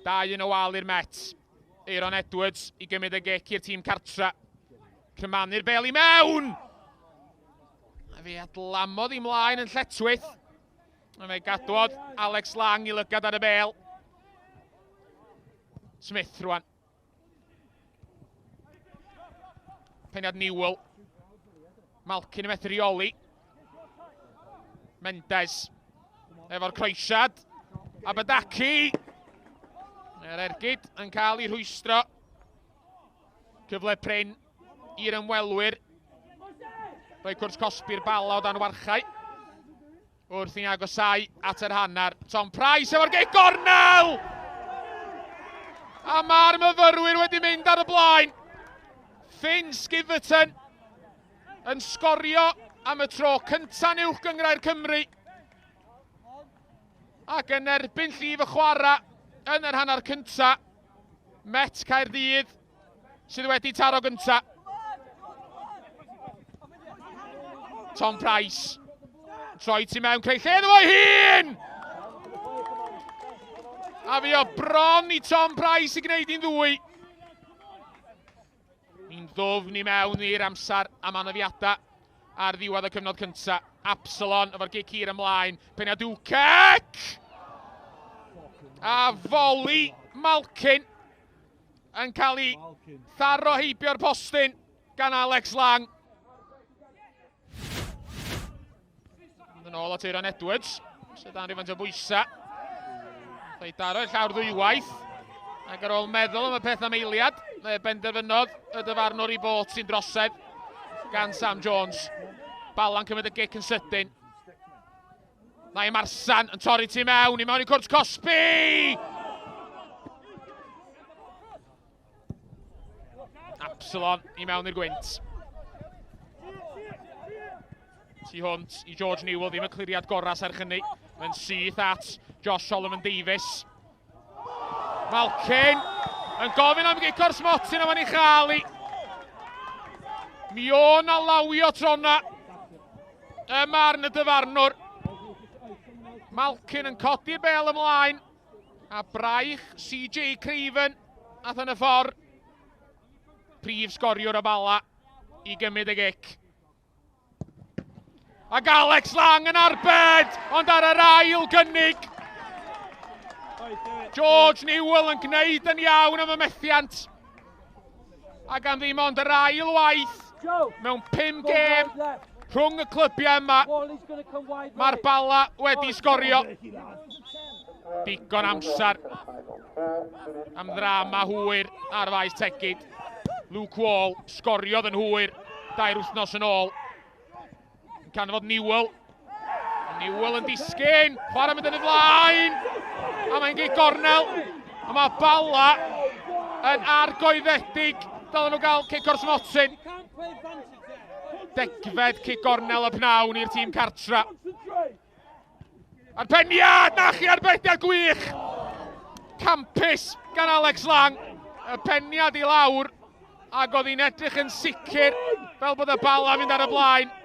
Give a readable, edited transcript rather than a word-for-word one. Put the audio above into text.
Dau yn y wal i'r Met. Aaron Edwards i gymryd y gic i'r tîm cartra. Cymanu'r bel i mewn! A fe adlamodd i mlaen yn lletwyth. A fe gadwodd Alex Lang i lygad ar y bel. Smith rwan. Peniad Newell. Malkin yn methu reoli. Mendes. Efo'r croesiad. Abadaki. Yr ergyd yn cael ei rhwystro. Cyfle prin i'r ymwelwyr. Rhoi cwrs cosbi'r Bala o dan warchau. Wrth i agosau at yr hanner. Tom Price efo'r gig gornel! A mae'r myfyrwyr wedi mynd ar y blaen. Finn Skiverton yn sgorio am y tro cynta uwch gyngrair Cymru. Ac yn erbyn llif y chwarae yn yr hanner cynta. Met Caerdydd sydd wedi taro gynta. Tom Price. Troi ti mewn, creu lle iddo fo'i hun! A fi o bron i Tom Price i gwneud i'n ddwy. Ni'n ddwfn i mewn i'r amser am anafiadau ar ddiwedd y cyfnod cynta. Absalon efo'r gic hir ymlaen. Peniad Wcec! A foli Malkin yn cael ei tharo heibio'r postyn gan Alex Lang. Yn ôl at Aaron Edwards, sydd dan rifant o bwysa. Ei daro i'r llawr ddwywaith. Ac ar ôl meddwl am y peth am eiliad, fe benderfynodd y dyfarnwr i bot sy'n drosedd gan Sam Jones. Bala'n cymryd y gic yn sydyn. Nai Marsan yn torri tu mewn i cwrs Cosby! Absalon i mewn i'r gwynt. Tu hwnt i George Newell, ddim y cliriad gorau serch hynny. Yn syth at Josh Solomon Davies. Malkin yn gofyn am gic o'r smotin am yn ei chael i. Mi o'n a lawio trona y marn y dyfarnwr. Malkin yn codi'r bel ymlaen. A braich CJ Craven ath yn y ffordd. Prif sgoriwr y Bala i gymryd y gic. Ac Alex Lang yn arbed, ond ar yr ail gynnig. George Newell yn gwneud yn iawn am y methiant. Ac am ddim ond yr ail waith mewn 5 gêm rhwng y clybiau yma. Mae'r Bala wedi sgorio. Digon amser am ddrama hwyr ar faes tegid. Luke Wall sgoriodd yn hwyr 2 wythnos yn ôl. Can fod Newell. Newell yn disgyn. Chwarae mynd yn y flaen. A mae'n gig gornel. A mae Bala yn argoeddedig. Dylen nhw gael cic o'r smotyn. Degfed cic gornel y pnawn i'r tîm cartra. A'r peniad! Na chi arbediad gwych! Campus gan Alex Lang. Y peniad i lawr. Ac oedd hi'n edrych yn sicr fel bod y Bala mynd ar y blaen.